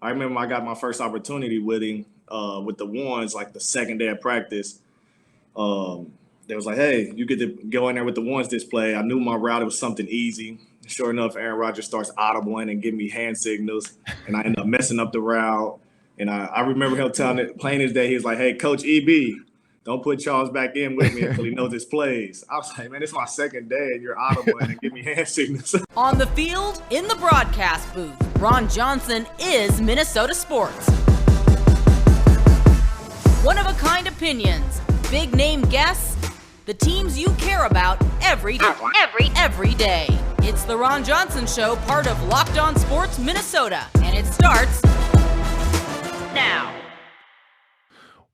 I remember I got my first opportunity with him with the ones like the second day of practice. Um, they was like, "Hey, you get to go in there with the ones this play." I knew my route; it was something easy. Sure enough, Aaron Rodgers starts audibling and giving me hand signals, and I end up messing up the route. And I remember him telling it plain as day. He was like, "Hey, Coach EB, don't put Charles back in with me until he knows his plays." I was like, "Man, it's my second day, and you're audibling and give me hand signals." On the field, in the broadcast booth, Ron Johnson is Minnesota sports. One-of-a-kind opinions, big-name guests, the teams you care about every day. It's the Ron Johnson Show, part of Locked On Sports Minnesota, and it starts now.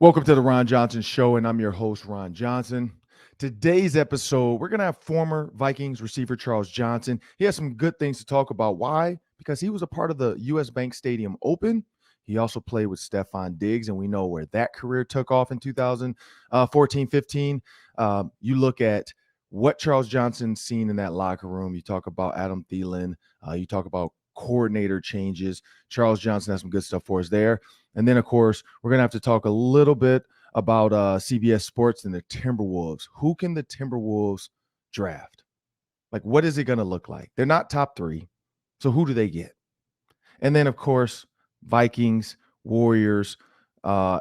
Welcome to the Ron Johnson Show, and I'm your host, Ron Johnson. Today's episode, we're going to have former Vikings receiver Charles Johnson. He has some good things to talk about. Why? Because he was a part of the U.S. Bank Stadium Open. He also played with Stefon Diggs, and we know where that career took off in 2014-15. You look at what Charles Johnson's seen in that locker room. You talk about Adam Thielen. You talk about coordinator changes. Charles Johnson has some good stuff for us there. And then, of course, we're going to have to talk a little bit about CBS Sports and the Timberwolves. Who can the Timberwolves draft? Like, what is it going to look like? They're not top three. So who do they get? And then, of course, Vikings, Warriors, and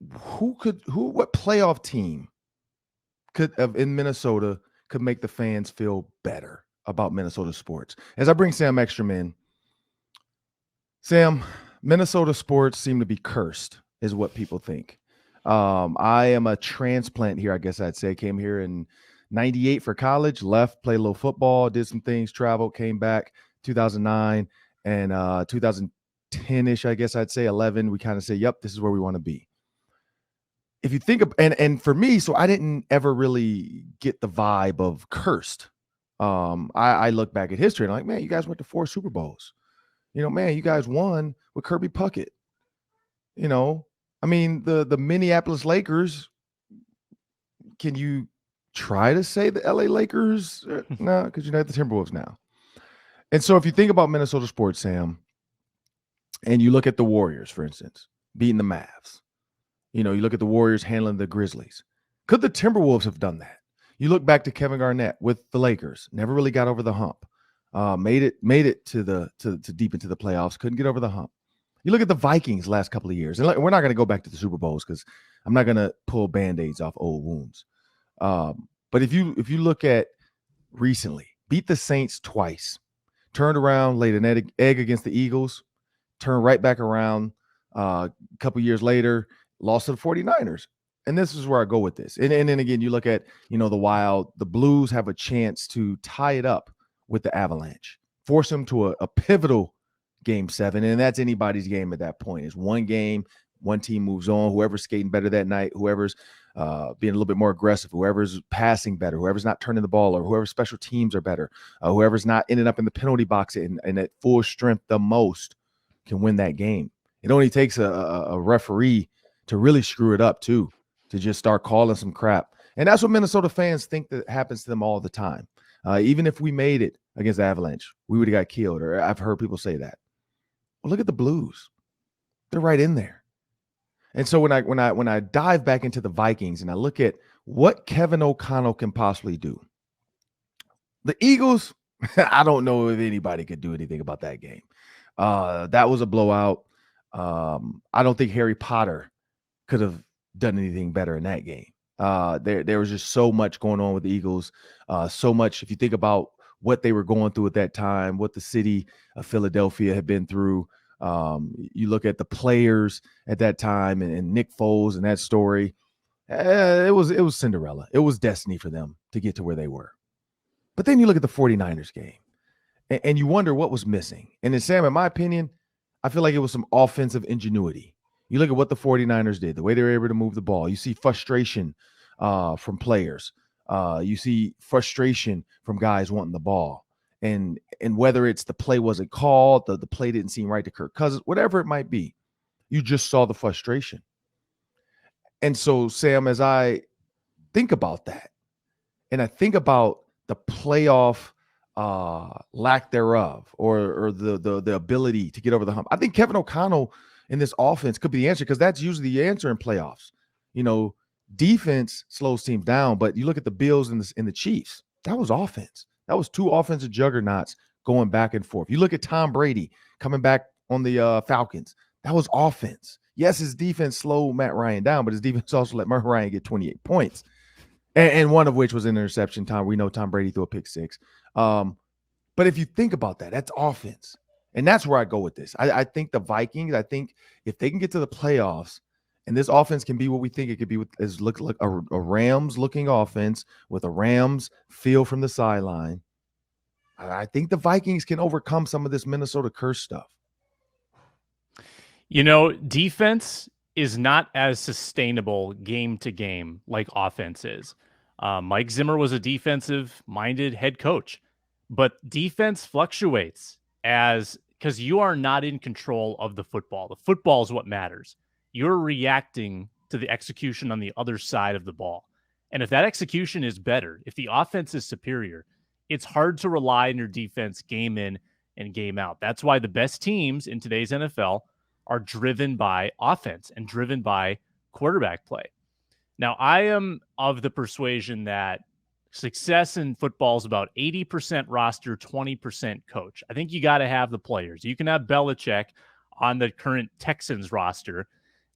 what playoff team in Minnesota could make the fans feel better about Minnesota sports? As I bring Sam Ekstrom in, Sam, Minnesota sports seem to be cursed, is what people think. I am a transplant here, I guess I'd say. Came here in 98 for college, left, played a little football, did some things, traveled, came back 2009. And 2010-ish, I guess I'd say 11, we kind of say, yep, this is where we want to be. If you think of, and for me, so I didn't ever really get the vibe of cursed. I look back at history and I'm like, man, you guys went to 4 Super Bowls. Man, you guys won with Kirby Puckett. I mean, the Minneapolis Lakers, can you try to say the LA Lakers? No, because you're not the Timberwolves now. And so if you think about Minnesota sports, Sam, and you look at the Warriors, for instance, beating the Mavs, you look at the Warriors handling the Grizzlies. Could the Timberwolves have done that? You look back to Kevin Garnett with the Lakers, never really got over the hump. Made it to deep into the playoffs, couldn't get over the hump. You look at the Vikings last couple of years, and we're not going to go back to the Super Bowls because I'm not going to pull Band-Aids off old wounds. But if you look at recently, beat the Saints twice. Turned around, laid an egg against the Eagles, turned right back around a couple years later, lost to the 49ers. And this is where I go with this. And then again, you look at, the Wild, the Blues have a chance to tie it up with the Avalanche, force them to a pivotal Game 7. And that's anybody's game at that point. It's one game, one team moves on. Whoever's skating better that night, whoever's being a little bit more aggressive, whoever's passing better, whoever's not turning the ball, or whoever's special teams are better, whoever's not ending up in the penalty box and at full strength the most can win that game. It only takes a referee to really screw it up too, to just start calling some crap. And that's what Minnesota fans think that happens to them all the time. Even if we made it against the Avalanche, we would have got killed, or I've heard people say that. Well, look at the Blues. They're right in there. And so when I dive back into the Vikings and I look at what Kevin O'Connell can possibly do, the Eagles, I don't know if anybody could do anything about that game. That was a blowout. I don't think Harry Potter could have done anything better in that game. There was just so much going on with the Eagles. So much, if you think about what they were going through at that time, what the city of Philadelphia had been through. You look at the players at that time and Nick Foles and that story. It was Cinderella. It was destiny for them to get to where they were. But then you look at the 49ers game and you wonder what was missing. And then, Sam, in my opinion, I feel like it was some offensive ingenuity. You look at what the 49ers did, the way they were able to move the ball. You see frustration from players. You see frustration from guys wanting the ball. And whether it's the play wasn't called, the play didn't seem right to Kirk Cousins, whatever it might be, you just saw the frustration. And so, Sam, as I think about that, and I think about the playoff lack thereof or the ability to get over the hump. I think Kevin O'Connell in this offense could be the answer, because that's usually the answer in playoffs. Defense slows teams down, but you look at the Bills and the Chiefs, that was offense. That was two offensive juggernauts going back and forth. You look at Tom Brady coming back on the Falcons, that was offense. Yes, his defense slowed Matt Ryan down, but his defense also let Matt Ryan get 28 points. And one of which was an interception. We know Tom Brady threw a pick six. But if you think about that, that's offense. And that's where I go with this. I think the Vikings, if they can get to the playoffs and this offense can be what we think it could be, look like a Rams-looking offense with a Rams feel from the sideline, I think the Vikings can overcome some of this Minnesota curse stuff. Defense is not as sustainable game to game like offense is. Mike Zimmer was a defensive-minded head coach, but defense fluctuates because you are not in control of the football. The football is what matters. You're reacting to the execution on the other side of the ball. And if that execution is better, if the offense is superior, it's hard to rely on your defense game in and game out. That's why the best teams in today's NFL are driven by offense and driven by quarterback play. Now, I am of the persuasion that success in football is about 80% roster, 20% coach. I think you got to have the players. You can have Belichick on the current Texans roster.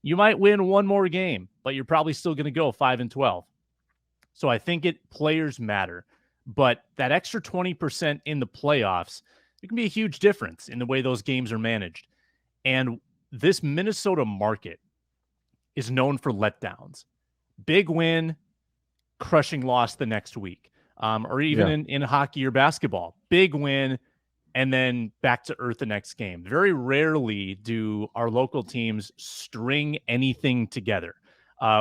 You might win one more game, but you're probably still going to go 5-12. So I think players matter. But that extra 20% in the playoffs, it can be a huge difference in the way those games are managed. And this Minnesota market is known for letdowns. Big win, crushing loss the next week. Or even in hockey or basketball. Big win, and then back to earth the next game. Very rarely do our local teams string anything together.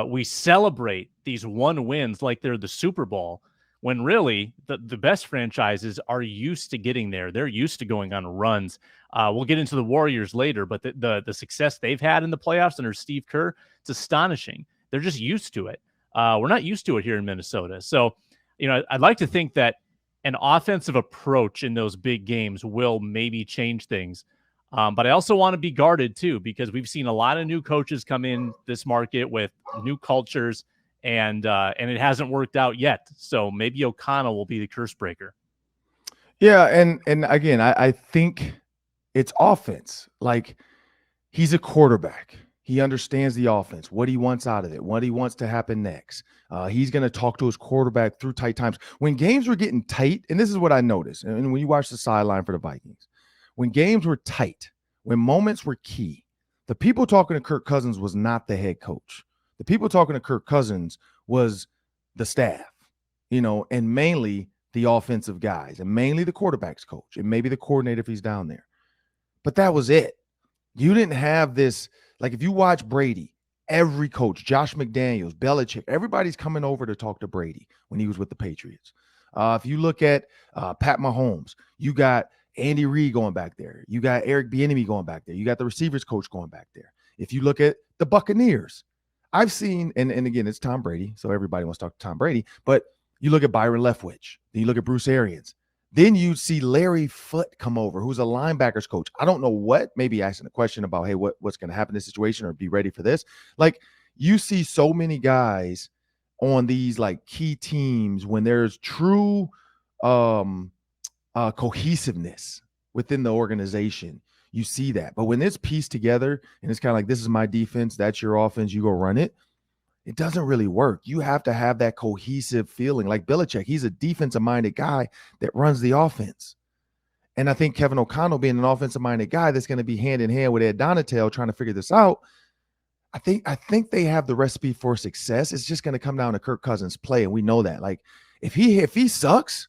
We celebrate these one wins like they're the Super Bowl, when really the best franchises are used to getting there. They're used to going on runs. We'll get into the Warriors later, but the success they've had in the playoffs under Steve Kerr, it's astonishing. They're just used to it. We're not used to it here in Minnesota. So, I'd like to think that an offensive approach in those big games will maybe change things. But I also want to be guarded too, because we've seen a lot of new coaches come in this market with new cultures, and it hasn't worked out yet. So maybe O'Connell will be the curse breaker. Yeah, and again, I think it's offense. Like, he's a quarterback. He understands the offense, what he wants out of it, what he wants to happen next. He's going to talk to his quarterback through tight times. When games were getting tight, and this is what I noticed, and when you watch the sideline for the Vikings, when games were tight, when moments were key, the people talking to Kirk Cousins was not the head coach. The people talking to Kirk Cousins was the staff, and mainly the offensive guys, and mainly the quarterback's coach, and maybe the coordinator if he's down there. But that was it. You didn't have this. Like, if you watch Brady, every coach, Josh McDaniels, Belichick, everybody's coming over to talk to Brady when he was with the Patriots. If you look at Pat Mahomes, you got Andy Reid going back there. You got Eric Bieniemy going back there. You got the receivers coach going back there. If you look at the Buccaneers, I've seen, and again, it's Tom Brady, so everybody wants to talk to Tom Brady, but you look at Byron Leftwich, then you look at Bruce Arians. Then you see Larry Foote come over, who's a linebackers coach. I don't know what, maybe asking a question about, hey, what's going to happen in this situation, or be ready for this. Like, you see so many guys on these like key teams when there's true cohesiveness within the organization. You see that. But when it's pieced together and it's kind of like, this is my defense, that's your offense, you go run it, it doesn't really work. You have to have that cohesive feeling. Like Belichick, he's a defensive-minded guy that runs the offense. And I think Kevin O'Connell, being an offensive-minded guy that's going to be hand-in-hand with Ed Donatel trying to figure this out, I think they have the recipe for success. It's just going to come down to Kirk Cousins' play, and we know that. Like, if he sucks,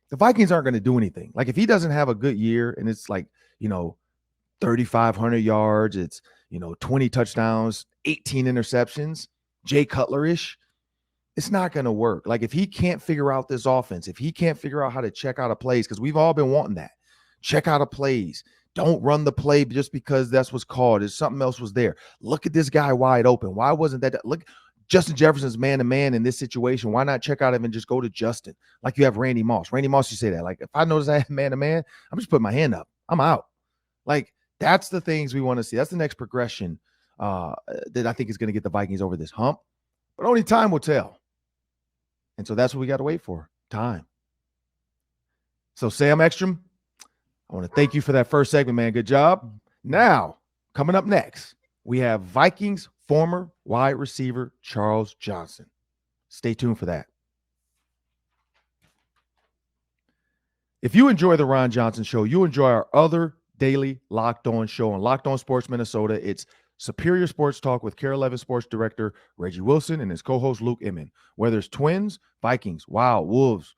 the Vikings aren't going to do anything. Like, if he doesn't have a good year and it's like, 3,500 yards, it's, 20 touchdowns, 18 interceptions, Jay Cutler-ish, it's not going to work. Like, if he can't figure out this offense, if he can't figure out how to check out of plays, because we've all been wanting that. Check out of plays. Don't run the play just because that's what's called. If something else was there. Look at this guy wide open. Why wasn't that? Look, Justin Jefferson's man-to-man in this situation. Why not check out him and just go to Justin like you have Randy Moss? Randy Moss, you say that. Like, if I notice I have man-to-man, I'm just putting my hand up. I'm out. Like, that's the things we want to see. That's the next progression that I think is going to get the Vikings over this hump. But only time will tell. And so that's what we got to wait for. Time. So, Sam Ekstrom, I want to thank you for that first segment, man. Good job. Now, coming up next, we have Vikings former wide receiver Charles Johnson. Stay tuned for that. If you enjoy the Ron Johnson Show, you enjoy our other daily Locked On show on Locked On Sports Minnesota. It's Superior Sports Talk with KARE 11 Sports Director Reggie Wilson and his co-host Luke Inman. Whether it's Twins, Vikings, Wild, Wolves,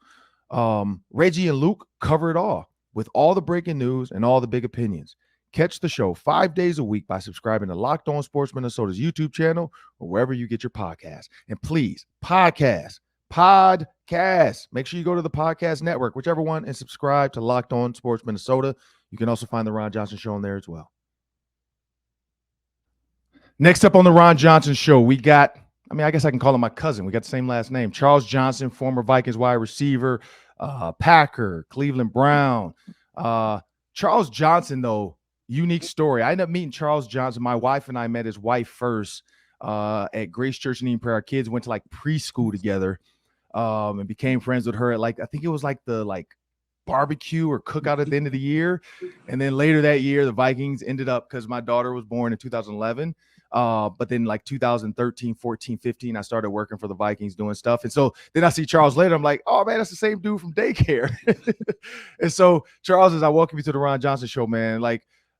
Reggie and Luke cover it all with all the breaking news and all the big opinions. Catch the show 5 days a week by subscribing to Locked On Sports Minnesota's YouTube channel or wherever you get your podcasts. And please, podcast. Make sure you go to the podcast network, whichever one, and subscribe to Locked On Sports Minnesota. You can also find the Ron Johnson Show on there as well. Next up on the Ron Johnson Show, we got, I guess I can call him my cousin. We got the same last name. Charles Johnson, former Vikings wide receiver, Packer, Cleveland Brown. Charles Johnson, though, unique story. I ended up meeting Charles Johnson. My wife and I met his wife first at Grace Church in Eden Prairie. Our kids went to like preschool together and became friends with her at I think it was the barbecue or cookout at the end of the year. And then later that year, the Vikings ended up, because my daughter was born in 2011. But then 2013, 14, 15, I started working for the Vikings doing stuff. And so then I see Charles later. I'm like, oh, man, that's the same dude from daycare. And so, Charles, as I welcome you to the Ron Johnson Show, man,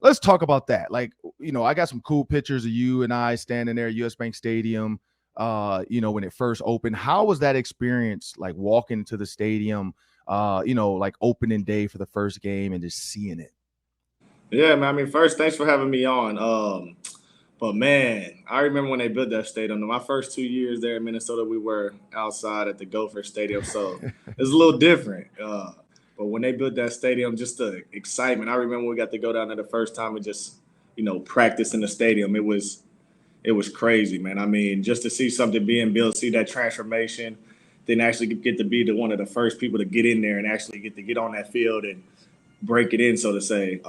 let's talk about that. I got some cool pictures of you and I standing there at US Bank Stadium, when it first opened. How was that experience, walking to the stadium, opening day for the first game and just seeing it? Yeah, man. First, thanks for having me on. But, man, I remember when they built that stadium. My first 2 years there in Minnesota, we were outside at the Gophers stadium, so it's a little different. But when they built that stadium, just the excitement. I remember when we got to go down there the first time and just, practice in the stadium. It was crazy, man. Just to see something being built, see that transformation, then actually get to be one of the first people to get in there and actually get on that field and break it in, so to say.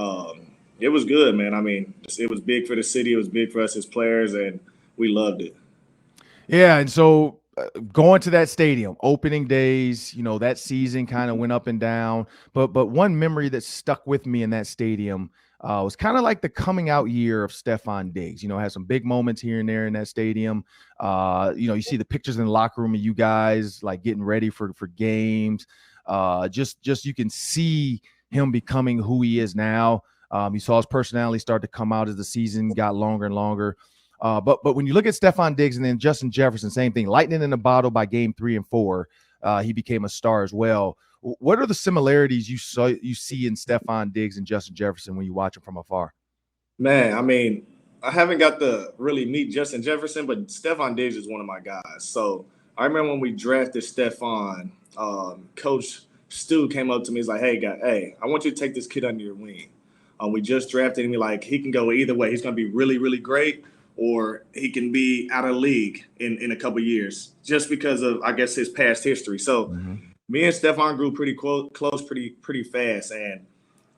It was good, man. It was big for the city. It was big for us as players, and we loved it. Yeah, and so going to that stadium, opening days, that season kind of went up and down. But one memory that stuck with me in that stadium was kind of like the coming out year of Stefon Diggs. Had some big moments here and there in that stadium. You see the pictures in the locker room of you guys getting ready for games. Just you can see him becoming who he is now. You saw his personality start to come out as the season got longer and longer. But when you look at Stefon Diggs and then Justin Jefferson, same thing, lightning in a bottle by game 3 and 4, he became a star as well. What are the similarities you see in Stefon Diggs and Justin Jefferson when you watch them from afar? Man, I haven't got to really meet Justin Jefferson, but Stefon Diggs is one of my guys. So I remember when we drafted Stefon, Coach Stu came up to me. He's like, hey, I want you to take this kid under your wing. We just drafted him. He can go either way. He's going to be really, really great, or he can be out of league in a couple of years just because of, I guess, his past history. So me and Stefon grew pretty close pretty fast. And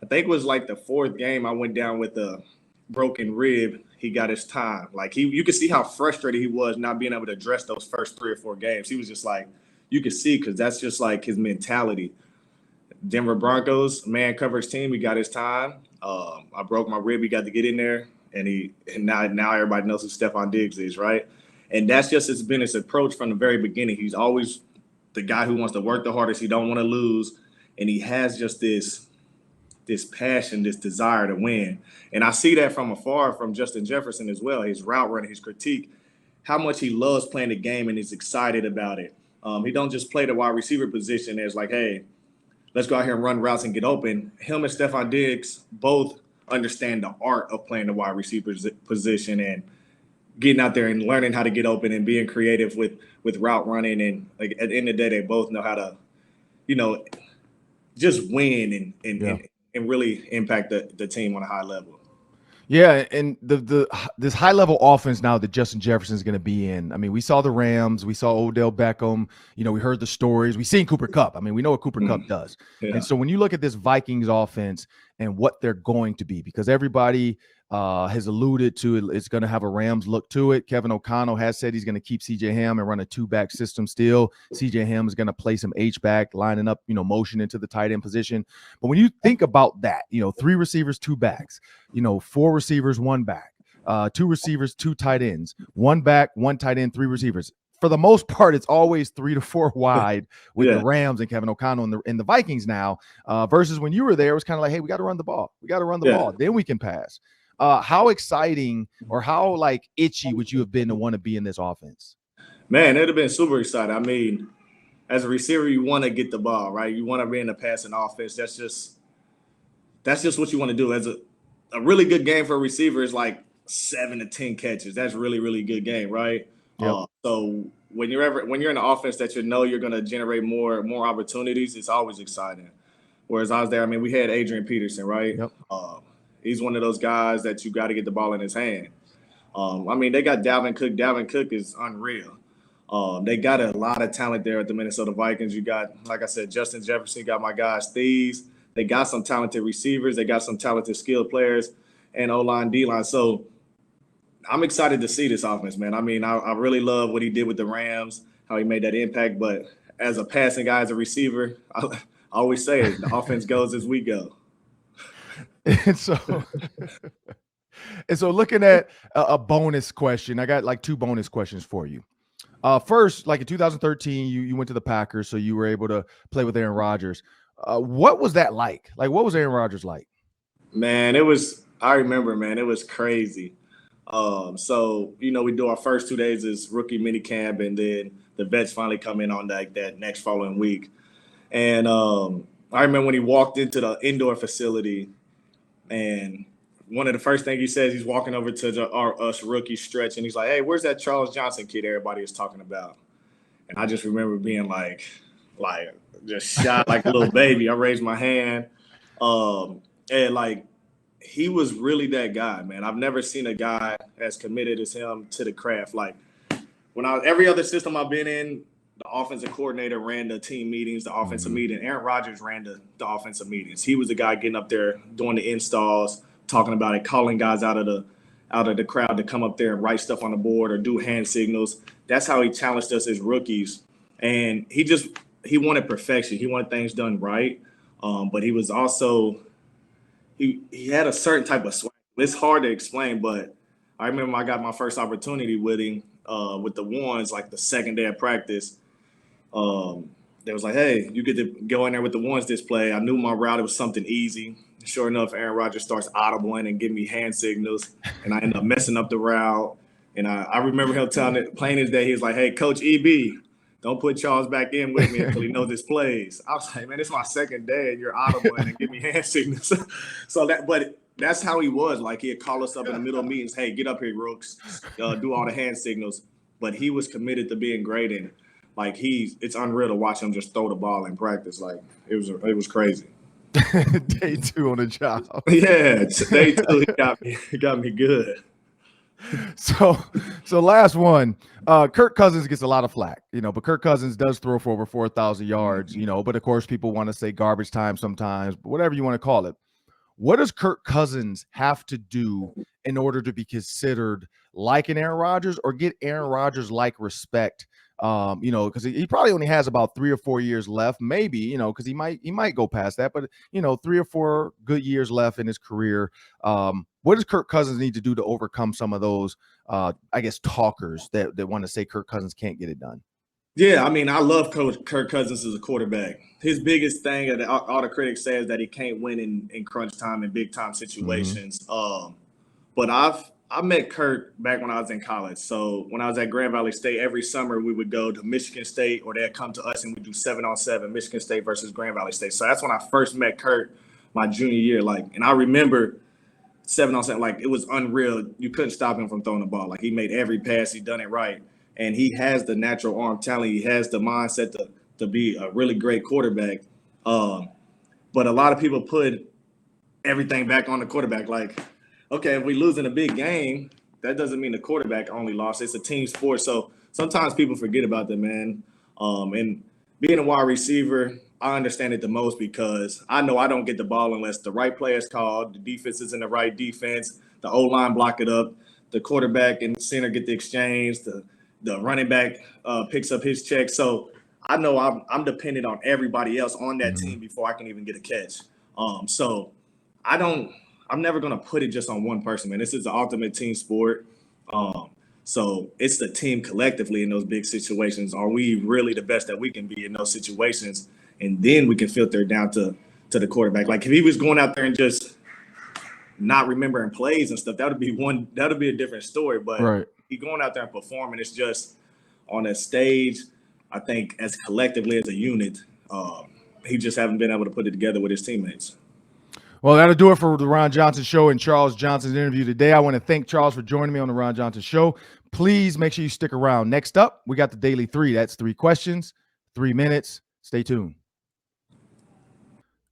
I think it was the fourth game I went down with a broken rib. He got his time. You could see how frustrated he was not being able to address those first 3 or 4 games. He was just you could see, because that's just his mentality. Denver Broncos, man coverage team, he got his time. I broke my rib. He got to get in there, and now everybody knows who Stefon Diggs is, right? And that's just been his approach from the very beginning. He's always the guy who wants to work the hardest. He don't want to lose, and he has just this passion, this desire to win. And I see that from afar from Justin Jefferson as well. His route running, his critique, how much he loves playing the game and is excited about it. He don't just play the wide receiver position as hey, let's go out here and run routes and get open. Him and Stefon Diggs both understand the art of playing the wide receiver position and getting out there and learning how to get open and being creative with route running. And at the end of the day, they both know how to, just win and really impact the team on a high level. Yeah, and this high level offense now that Justin Jefferson is going to be in. I mean, we saw the Rams, we saw Odell Beckham. We heard the stories. We seen Cooper Kupp. I mean, we know what Cooper Kupp does. Yeah. And so when you look at this Vikings offense and what they're going to be, because everybody has alluded to it, it's going to have a Rams look to it. Kevin O'Connell has said he's going to keep C.J. Ham and run a 2-back system still. C.J. Ham is going to play some H-back, lining up, motion into the tight end position. But when you think about that, 3 receivers, 2 backs, 4 receivers, 1 back, 2 receivers, 2 tight ends, 1 back, 1 tight end, 3 receivers. For the most part, it's always 3 to 4 wide with the Rams and Kevin O'Connell and the Vikings now, versus when you were there, it was kind of like, hey, we got to run the ball. We got to run the ball. Then we can pass. How exciting or how itchy would you have been to want to be in this offense? Man, it'd have been super exciting. I mean, as a receiver, you want to get the ball, right? You want to be in the passing offense. That's just what you want to do. As a really good game for a receiver is like 7 to 10 catches. That's really, really good game, right? Yep. So when you're in an offense that you're going to generate more opportunities, it's always exciting. Whereas I was there, I mean, we had Adrian Peterson, right? Yep. He's one of those guys that you got to get the ball in his hand. I mean, they got Dalvin Cook. Dalvin Cook is unreal. They got a lot of talent there at the Minnesota Vikings. You got, like I said, Justin Jefferson. You got my guys, Thieves. They got some talented receivers. They got some talented skilled players and O-line, D-line. So I'm excited to see this offense, man. I mean, I really love what he did with the Rams, how he made that impact. But as a passing guy, as a receiver, I always say it, the offense goes as we go. And so looking at a bonus question, I got 2 bonus questions for you. First, in 2013, you went to the Packers, so you were able to play with Aaron Rodgers. What was that like? What was Aaron Rodgers like? Man, I remember, man, it was crazy. So, we do our first 2 days as rookie mini camp, and then the vets finally come in on that next following week. And I remember when he walked into the indoor facility, and one of the first things he says, he's walking over to us rookie stretch, and he's like, hey, where's that Charles Johnson kid everybody is talking about? And I just remember being like just shot like a little baby. I raised my hand. And he was really that guy, man. I've never seen a guy as committed as him to the craft. Every other system I've been in, the offensive coordinator ran the team meetings, the offensive meeting. Aaron Rodgers ran the offensive meetings. He was the guy getting up there, doing the installs, talking about it, calling guys out of the crowd to come up there and write stuff on the board or do hand signals. That's how he challenged us as rookies. And he wanted perfection. He wanted things done right. But he was also he had a certain type of swag. It's hard to explain, but I remember I got my first opportunity with him with the ones, the second day of practice. They was like, hey, you get to go in there with the ones display. I knew my route, it was something easy. Sure enough, Aaron Rodgers starts audibling and giving me hand signals, and I end up messing up the route. And I remember him telling it plain as day. He was like, hey, Coach EB, don't put Charles back in with me until he knows his plays. I was like, man, it's my second day, and you're audibling and give me hand signals. But that's how he was. He'd call us up in the middle of meetings, hey, get up here, Rooks, do all the hand signals. But he was committed to being great, and it's unreal to watch him just throw the ball in practice. It was crazy. Day 2 on the job. Yeah, day 2 he got me good. So last one. Kirk Cousins gets a lot of flack, but Kirk Cousins does throw for over 4,000 yards, but of course people want to say garbage time sometimes, but whatever you want to call it. What does Kirk Cousins have to do in order to be considered like an Aaron Rodgers or get Aaron Rodgers like respect? Because he probably only has about 3 or 4 years left, maybe, because he might go past that, but 3 or 4 good years left in his career. What does Kirk Cousins need to do to overcome some of those, talkers that want to say Kirk Cousins can't get it done? Yeah, I mean, I love Kirk Cousins as a quarterback. His biggest thing that all the critics say is that he can't win in crunch time and big time situations. But I met Kirk back when I was in college. So when I was at Grand Valley State, every summer we would go to Michigan State, or they'd come to us and we'd do 7-on-7, Michigan State versus Grand Valley State. So that's when I first met Kirk my junior year. And I remember 7-on-7, it was unreal. You couldn't stop him from throwing the ball. He made every pass. He done it right. And he has the natural arm talent. He has the mindset to be a really great quarterback. But a lot of people put everything back on the quarterback. okay, if we lose in a big game, that doesn't mean the quarterback only lost. It's a team sport. So sometimes people forget about that, man. And being a wide receiver, I understand it the most because I know I don't get the ball unless the right play is called, the defense is in the right defense, the O-line block it up, the quarterback and center get the exchange, the running back picks up his check. So I know I'm dependent on everybody else on that team before I can even get a catch. So I'm never going to put it just on one person, man. This is the ultimate team sport. So it's the team collectively in those big situations. Are we really the best that we can be in those situations? And then we can filter it down to the quarterback. Like if he was going out there and just not remembering plays and stuff, that would be a different story. But he going out there and performing, it's just on a stage, I think as collectively as a unit, he just haven't been able to put it together with his teammates. Well, that'll do it for the Ron Johnson Show and Charles Johnson's interview today. I want to thank Charles for joining me on the Ron Johnson Show. Please make sure you stick around. Next up, we got the Daily 3. That's 3 questions, 3 minutes. Stay tuned.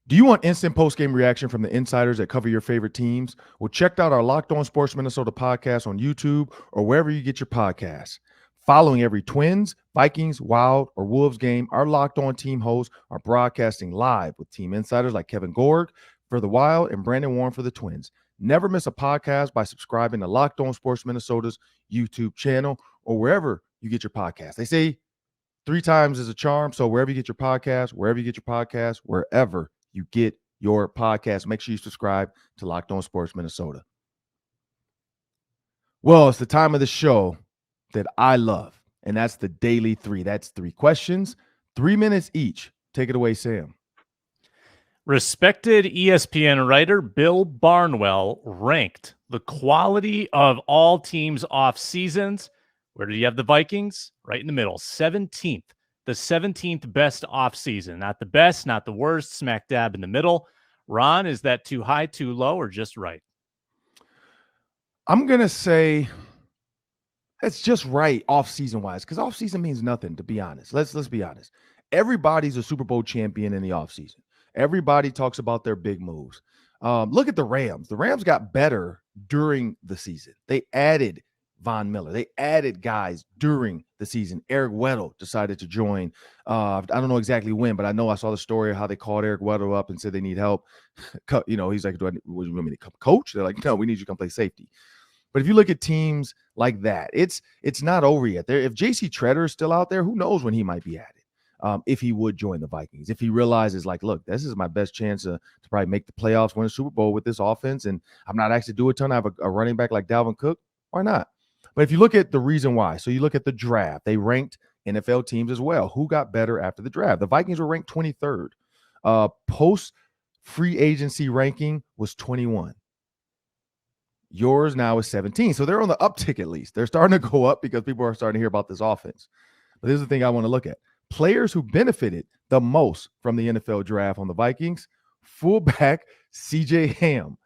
Do you want instant post-game reaction from the insiders that cover your favorite teams? Well, check out our Locked On Sports Minnesota podcast on YouTube or wherever you get your podcasts. Following every Twins, Vikings, Wild, or Wolves game, our Locked On team hosts are broadcasting live with team insiders like Kevin Gorg for the Wild and Brandon Warren for the Twins. Never miss a podcast by subscribing to Locked On Sports Minnesota's YouTube channel or wherever you get your podcast. They say 3 times is a charm, so wherever you get your podcast, wherever you get your podcast, make sure you subscribe to Locked On Sports Minnesota. Well, it's the time of the show that I love, and that's the Daily 3. That's 3 questions, 3 minutes each. Take it away, Sam. Respected ESPN writer Bill Barnwell ranked the quality of all teams' off seasons. Where did you have the Vikings? Right in the middle, 17th. The 17th best off season. Not the best, not the worst, smack dab in the middle. Ron, is that too high, too low, or just right? I'm going to say that's just right off-season wise, because off-season means nothing, to be honest. Let's be honest. Everybody's a Super Bowl champion in the off-season. Everybody talks about their big moves. Look at the Rams. The Rams got better during the season. They added Von Miller. They added guys during the season. Eric Weddle decided to join. I don't know exactly when, but I know I saw the story of how they called Eric Weddle up and said they need help. He's like, what do you want me to come coach? They're like, no, we need you to come play safety. But if you look at teams like that, it's not over yet. If J.C. Treader is still out there, who knows when he might be added. If he would join the Vikings, if he realizes like, look, this is my best chance to probably make the playoffs, win a Super Bowl with this offense, and I'm not actually do a ton. I have a running back like Dalvin Cook. Why not? But if you look at the reason why, so you look at the draft, they ranked NFL teams as well. Who got better after the draft? The Vikings were ranked 23rd. Post free agency ranking was 21. Yours now is 17. So they're on the uptick at least. They're starting to go up because people are starting to hear about this offense. But here's the thing I want to look at. Players who benefited the most from the NFL draft on the Vikings, fullback C.J. Ham.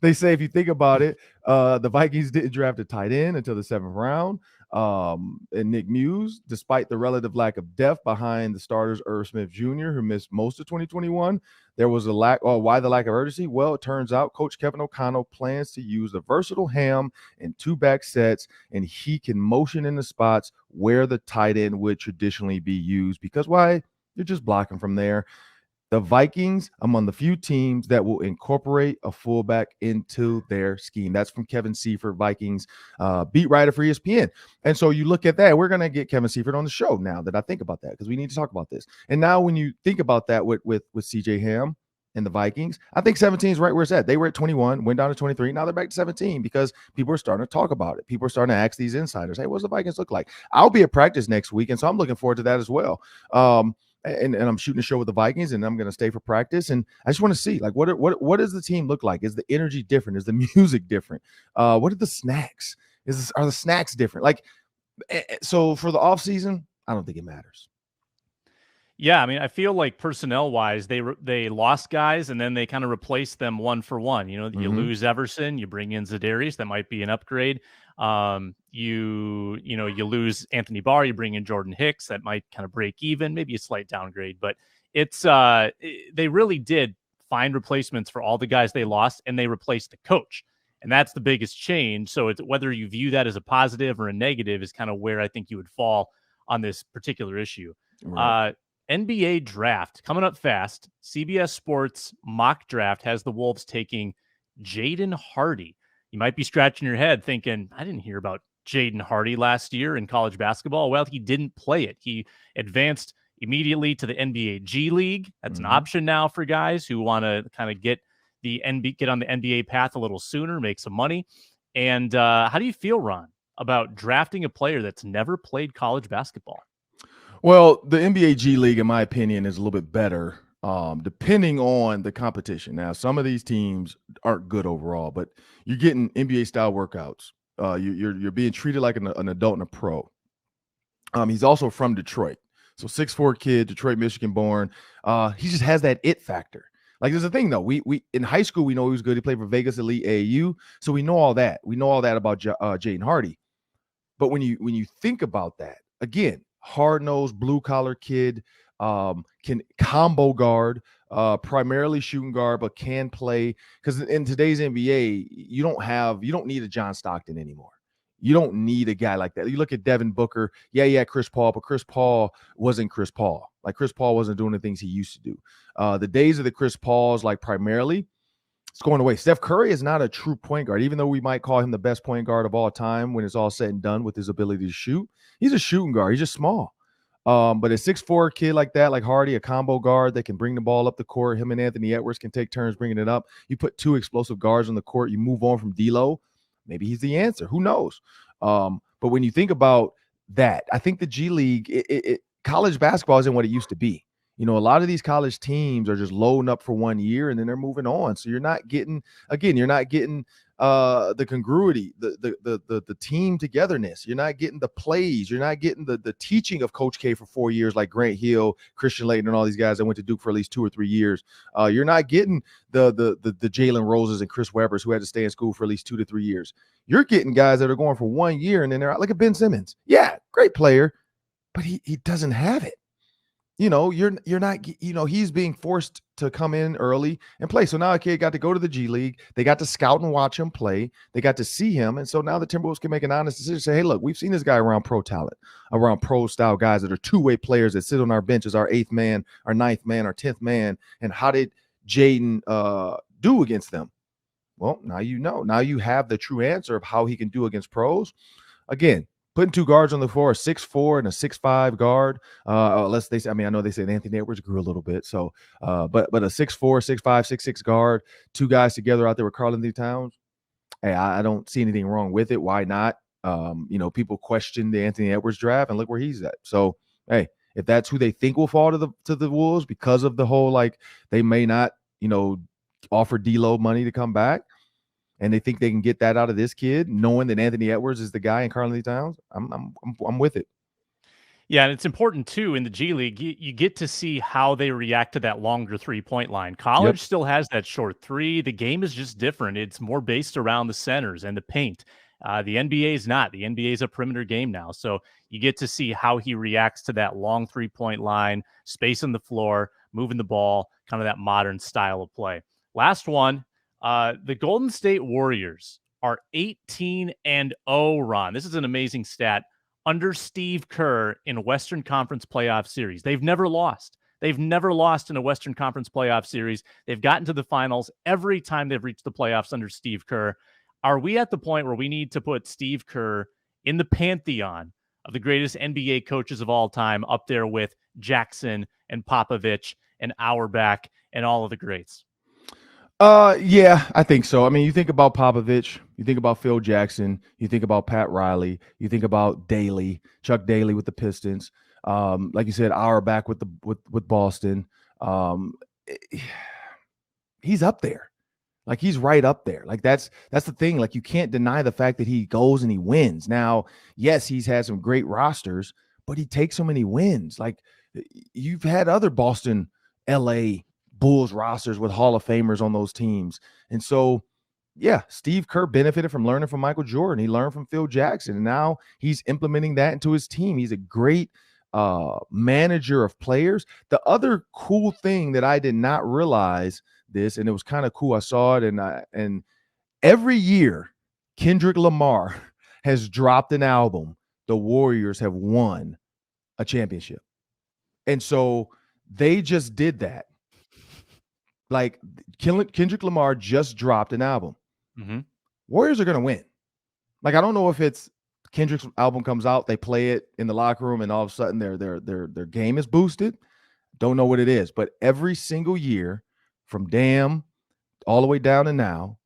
They say if you think about it, the Vikings didn't draft a tight end until the 7th round. And Nick Muse, despite the relative lack of depth behind the starters, Irv Smith Jr., who missed most of 2021, there was a lack. Why the lack of urgency? Well, it turns out Coach Kevin O'Connell plans to use the versatile Ham in 2-back sets, and he can motion in the spots where the tight end would traditionally be used because why? You're just blocking from there. The Vikings among the few teams that will incorporate a fullback into their scheme. That's from Kevin Seifert, Vikings beat writer for ESPN. And so you look at that, we're going to get Kevin Seifert on the show now that I think about that because we need to talk about this. And now when you think about that with CJ Ham and the Vikings, I think 17 is right where it's at. They were at 21, went down to 23. Now they're back to 17 because people are starting to talk about it. People are starting to ask these insiders, hey, what's the Vikings look like? I'll be at practice next week, and so I'm looking forward to that as well. And I'm shooting a show with the Vikings, and I'm going to stay for practice. And I just want to see, like, what does the team look like? Is the energy different? Is the music different? What are the snacks? Are the snacks different? Like, so for the offseason, I don't think it matters. Yeah, I mean, I feel like personnel-wise, they lost guys, and then they kind of replaced them one for one. You lose Everson, you bring in za'darius, that might be an upgrade. You lose Anthony Barr, you bring in Jordan Hicks, that might kind of break even, maybe a slight downgrade. But it's they really did find replacements for all the guys they lost, and they replaced the coach. And that's the biggest change. So it's whether you view that as a positive or a negative is kind of where I think you would fall on this particular issue. Right. NBA draft coming up fast. CBS Sports mock draft has the Wolves taking Jaden Hardy. You might be scratching your head thinking, I didn't hear about Jaden Hardy last year in college basketball. Well, he didn't play it. He advanced immediately to the NBA G League. That's an option now for guys who want to kind of get on the NBA path a little sooner, make some money. And how do you feel, Ron, about drafting a player that's never played college basketball? Well, the NBA G League, in my opinion, is a little bit better, depending on the competition. Now, some of these teams aren't good overall, but you're getting NBA style workouts. You're being treated like an adult and a pro. He's also from Detroit, so 6'4" kid, Detroit, Michigan born. He just has that it factor. Like, there's a thing though. We in high school we know he was good. He played for Vegas Elite AAU, so we know all that. We know all that about Jaden Hardy. But when you think about that, again, hard-nosed, blue-collar kid, can combo guard, primarily shooting guard, but can play. Because in today's NBA, you don't need a John Stockton anymore. You don't need a guy like that. You look at Devin Booker, yeah, Chris Paul, but Chris Paul wasn't Chris Paul. Like, Chris Paul wasn't doing the things he used to do. The days of the Chris Pauls, like, primarily, it's going away. Steph Curry is not a true point guard, even though we might call him the best point guard of all time when it's all said and done with his ability to shoot. He's a shooting guard. He's just small. But a 6'4" kid like that, like Hardy, a combo guard that can bring the ball up the court. Him and Anthony Edwards can take turns bringing it up. You put two explosive guards on the court. You move on from D'Lo. Maybe he's the answer. Who knows? But when you think about that, I think the G League, college basketball isn't what it used to be. You know, a lot of these college teams are just loading up for 1 year and then they're moving on. So you're not getting the congruity, the team togetherness. You're not getting the plays. You're not getting the teaching of Coach K for 4 years, like Grant Hill, Christian Laettner, and all these guys that went to Duke for at least 2 or 3 years. You're not getting the Jalen Roses and Chris Webbers who had to stay in school for at least 2 to 3 years. You're getting guys that are going for 1 year and then they're out. Like a Ben Simmons. Yeah, great player, but he doesn't have it. You know, you're not, you know, he's being forced to come in early and play. So now a kid got to go to the G League. They got to scout and watch him play. They got to see him. And so now the Timberwolves can make an honest decision. Say, hey, look, we've seen this guy around pro talent, around pro style guys that are two-way players that sit on our bench as our 8th man, our 9th man, our 10th man. And how did Jaden do against them? Well, now you know. Now you have the true answer of how he can do against pros. Again, putting 2 guards on the floor, a 6'4" and a 6'5" guard. Unless they say, I mean, I know they said Anthony Edwards grew a little bit. So, but a 6'4", 6'5", 6'6" guard, 2 guys together out there with karl-anthony Towns. Hey, I don't see anything wrong with it. Why not? You know, people question the Anthony Edwards draft and look where he's at. So, hey, if that's who they think will fall to the Wolves because of the whole, like, they may not, you know, offer D'Lo money to come back, and they think they can get that out of this kid, knowing that Anthony Edwards is the guy in karl-anthony Towns, I'm with it. Yeah, and it's important too in the G League. You get to see how they react to that longer 3-point line. College still has that short three. The game is just different. It's more based around the centers and the paint. The NBA is not. The NBA is a perimeter game now, so you get to see how he reacts to that long 3-point line, space on the floor, moving the ball, kind of that modern style of play. Last one. The Golden State Warriors are 18-0, Ron. This is an amazing stat. Under Steve Kerr in Western Conference playoff series. They've never lost. They've never lost in a Western Conference playoff series. They've gotten to the finals every time they've reached the playoffs under Steve Kerr. Are we at the point where we need to put Steve Kerr in the pantheon of the greatest NBA coaches of all time, up there with Jackson and Popovich and Auerbach and all of the greats? Yeah, I think so. I mean, you think about Popovich, you think about Phil Jackson, you think about Pat Riley, you think about Daly, Chuck Daly with the Pistons. Like you said, Auerbach with Boston. He's up there. Like, he's right up there. Like, that's the thing. Like, you can't deny the fact that he goes and he wins. Now, yes, he's had some great rosters, but he takes so many wins. Like, you've had other Boston, LA Bulls rosters with Hall of Famers on those teams. And so, yeah, Steve Kerr benefited from learning from Michael Jordan. He learned from Phil Jackson, and now he's implementing that into his team. He's a great manager of players. The other cool thing that I did not realize this, and it was kind of cool, I saw it, and Every year Kendrick Lamar has dropped an album, the Warriors have won a championship. And so they just did that. Like Kendrick Lamar just dropped an album. Mm-hmm. Warriors are going to win. Like, I don't know if it's Kendrick's album comes out, they play it in the locker room, and all of a sudden their game is boosted. Don't know what it is, but every single year, from Damn all the way down to now,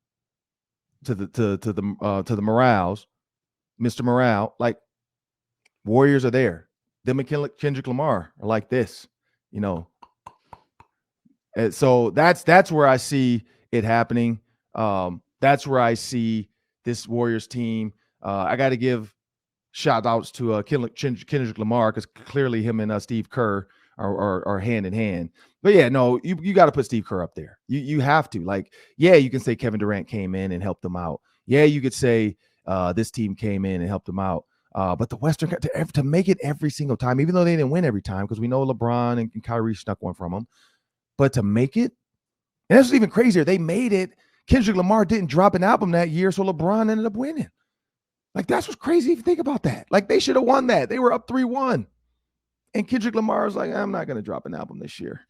to the Morales, Mr. Morale, like Warriors are there. Them and Kendrick Lamar are like this, you know. And so that's where I see it happening. That's where I see this Warriors team. I got to give shout outs to Kendrick Lamar, because clearly him and Steve Kerr are hand in hand. But yeah, no, you got to put Steve Kerr up there. You have to. Like, yeah, you can say Kevin Durant came in and helped them out. Yeah, you could say this team came in and helped them out. But the Western, to make it every single time, even though they didn't win every time, because we know LeBron and Kyrie snuck one from them, but to make it, and that's even crazier, they made it. Kendrick Lamar didn't drop an album that year, so LeBron ended up winning. Like, that's what's crazy if you think about that. Like, they should have won that. They were up 3-1. And Kendrick Lamar was like, I'm not going to drop an album this year.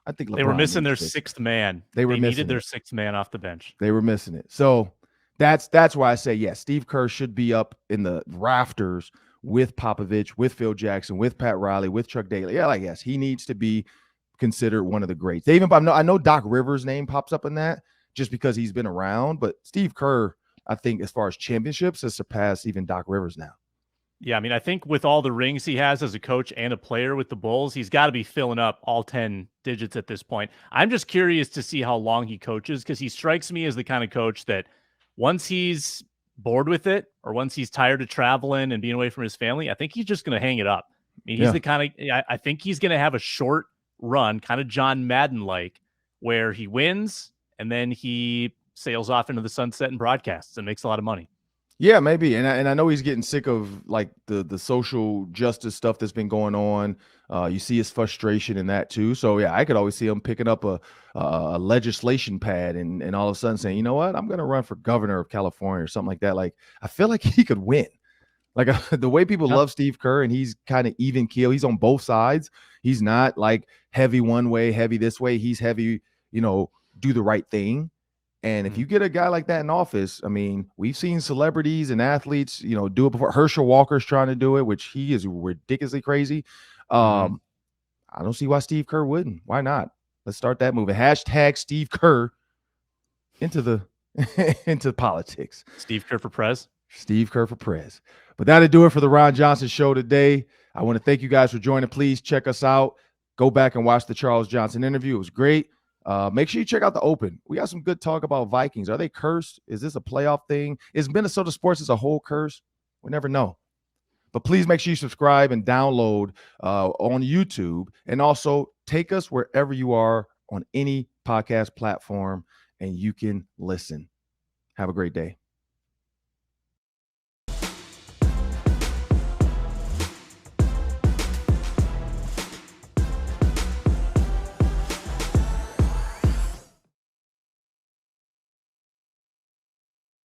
I think LeBron they were missing their sixth man. They needed their sixth man off the bench. They were missing it. So that's why I say, yes, Steve Kerr should be up in the rafters with Popovich, with Phil Jackson, with Pat Riley, with Chuck Daly. Yeah, like, yes, he needs to be considered one of the greats. They even, I know Doc Rivers' name pops up in that just because he's been around, but Steve Kerr, I think, as far as championships, has surpassed even Doc Rivers now. Yeah, I mean, I think with all the rings he has as a coach and a player with the Bulls, he's got to be filling up all 10 digits at this point. I'm just curious to see how long he coaches, because he strikes me as the kind of coach that once he's bored with it, or once he's tired of traveling and being away from his family, I think he's just going to hang it up. I mean, he's the kind of, I think he's going to have a short run, kind of John Madden-like, where he wins and then he sails off into the sunset and broadcasts and makes a lot of money. Yeah, maybe. And I know he's getting sick of like the social justice stuff that's been going on. You see his frustration in that too. So yeah, I could always see him picking up a legislation pad and all of a sudden saying, you know what, I'm going to run for governor of California or something like that. Like, I feel like he could win. Like, the way people love Steve Kerr, and he's kind of even keel. He's on both sides. He's not like heavy one way, heavy this way. He's heavy, do the right thing. And if you get a guy like that in office, I mean, we've seen celebrities and athletes, do it before. Herschel Walker's trying to do it, which he is ridiculously crazy. I don't see why Steve Kerr wouldn't. Why not? Let's start that movement. Hashtag Steve Kerr into politics. Steve Kerr for Prez. Steve Kerr for Prez. But that'll do it for the Ron Johnson Show today. I want to thank you guys for joining. Please check us out. Go back and watch the Charles Johnson interview. It was great. Make sure you check out the Open. We got some good talk about Vikings. Are they cursed? Is this a playoff thing? Is Minnesota sports as a whole cursed? We never know. But please make sure you subscribe and download on YouTube. And also take us wherever you are on any podcast platform and you can listen. Have a great day.